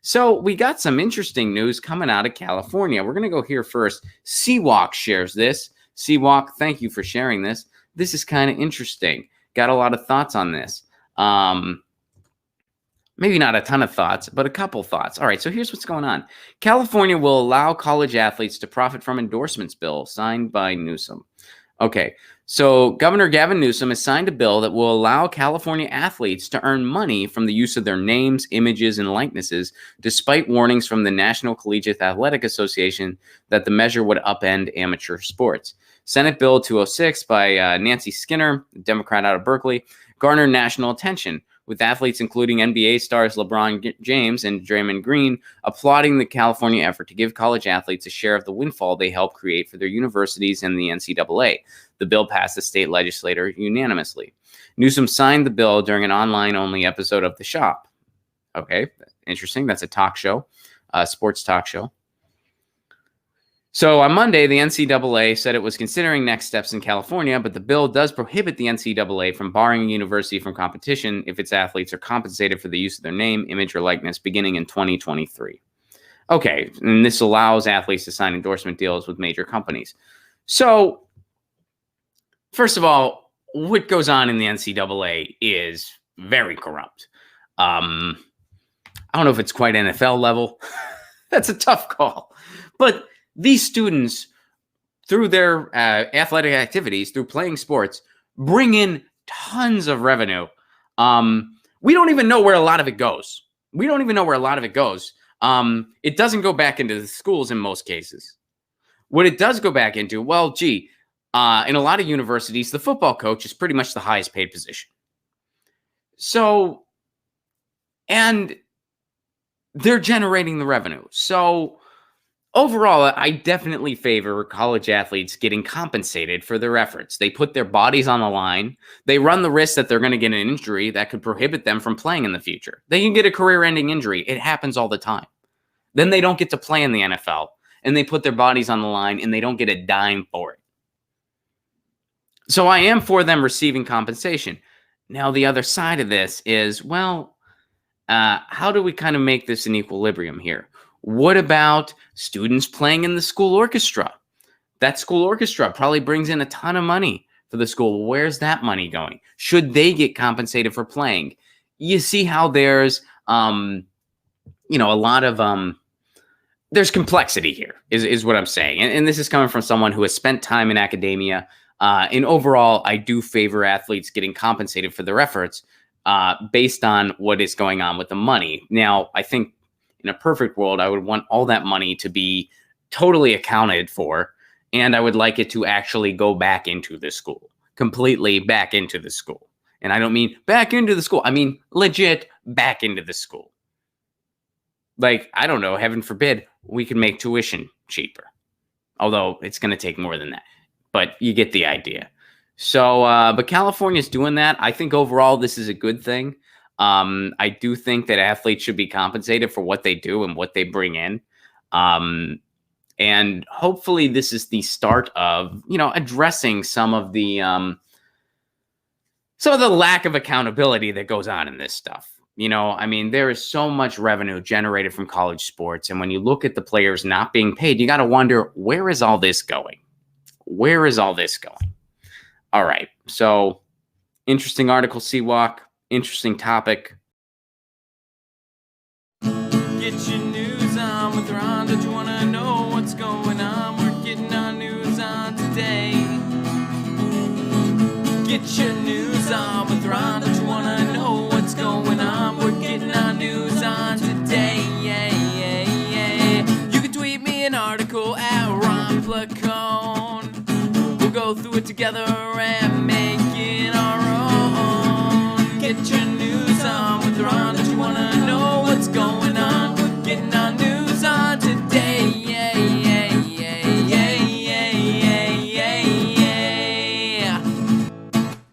So we got some interesting news coming out of California. We're going to go here first. Seawalk shares this. Seawalk, thank you for sharing this. This is kind of interesting. Got a lot of thoughts on this. Maybe not a ton of thoughts, but a couple thoughts. All right, so here's what's going on. California will allow college athletes to profit from endorsements bill signed by Newsom. Okay, so Governor Gavin Newsom has signed a bill that will allow California athletes to earn money from the use of their names, images, and likenesses, despite warnings from the National Collegiate Athletic Association that the measure would upend amateur sports. Senate Bill 206 by Nancy Skinner, Democrat out of Berkeley, garnered national attention, with athletes including NBA stars LeBron James and Draymond Green applauding the California effort to give college athletes a share of the windfall they help create for their universities and the NCAA. The bill passed the state legislature unanimously. Newsom signed the bill during an online-only episode of The Shop. Okay, interesting. That's a talk show, a sports talk show. So on Monday, the NCAA said it was considering next steps in California, but the bill does prohibit the NCAA from barring a university from competition if its athletes are compensated for the use of their name, image, or likeness beginning in 2023. Okay, and this allows athletes to sign endorsement deals with major companies. So, first of all, what goes on in the NCAA is very corrupt. I don't know if it's quite NFL level. That's a tough call. But these students, through their athletic activities, through playing sports, bring in tons of revenue. We don't even know where a lot of it goes. It doesn't go back into the schools in most cases. What it does go back into, in a lot of universities, the football coach is pretty much the highest paid position. So, and they're generating the revenue. So, overall, I definitely favor college athletes getting compensated for their efforts. They put their bodies on the line. They run the risk that they're going to get an injury that could prohibit them from playing in the future. They can get a career-ending injury. It happens all the time. Then they don't get to play in the NFL, and they put their bodies on the line, and they don't get a dime for it. So I am for them receiving compensation. Now, the other side of this is, how do we kind of make this an equilibrium here? What about students playing in the school orchestra? That school orchestra probably brings in a ton of money for the school. Where's that money going? Should they get compensated for playing? You see how there's, a lot of, there's complexity here is what I'm saying. And this is coming from someone who has spent time in academia. And overall, I do favor athletes getting compensated for their efforts based on what is going on with the money. Now, I think, in a perfect world, I would want all that money to be totally accounted for, and I would like it to actually go back into the school, completely back into the school. And I don't mean back into the school. I mean legit back into the school. Like, I don't know, heaven forbid, we can make tuition cheaper. Although it's going to take more than that. But you get the idea. So, but California's doing that. I think overall this is a good thing. I do think that athletes should be compensated for what they do and what they bring in. And hopefully this is the start of, addressing some of the lack of accountability that goes on in this stuff. There is so much revenue generated from college sports. And when you look at the players not being paid, you got to wonder, where is all this going? Where is all this going? All right. So interesting article, Seawalk. Interesting topic. Get your news on with Ron. Don't you want to know what's going on? We're getting our news on today. Get your news on with Ron. Don't you want to know what's going on? We're getting our news on today. You can tweet me an article at Ron Placone. We'll go through it together and make it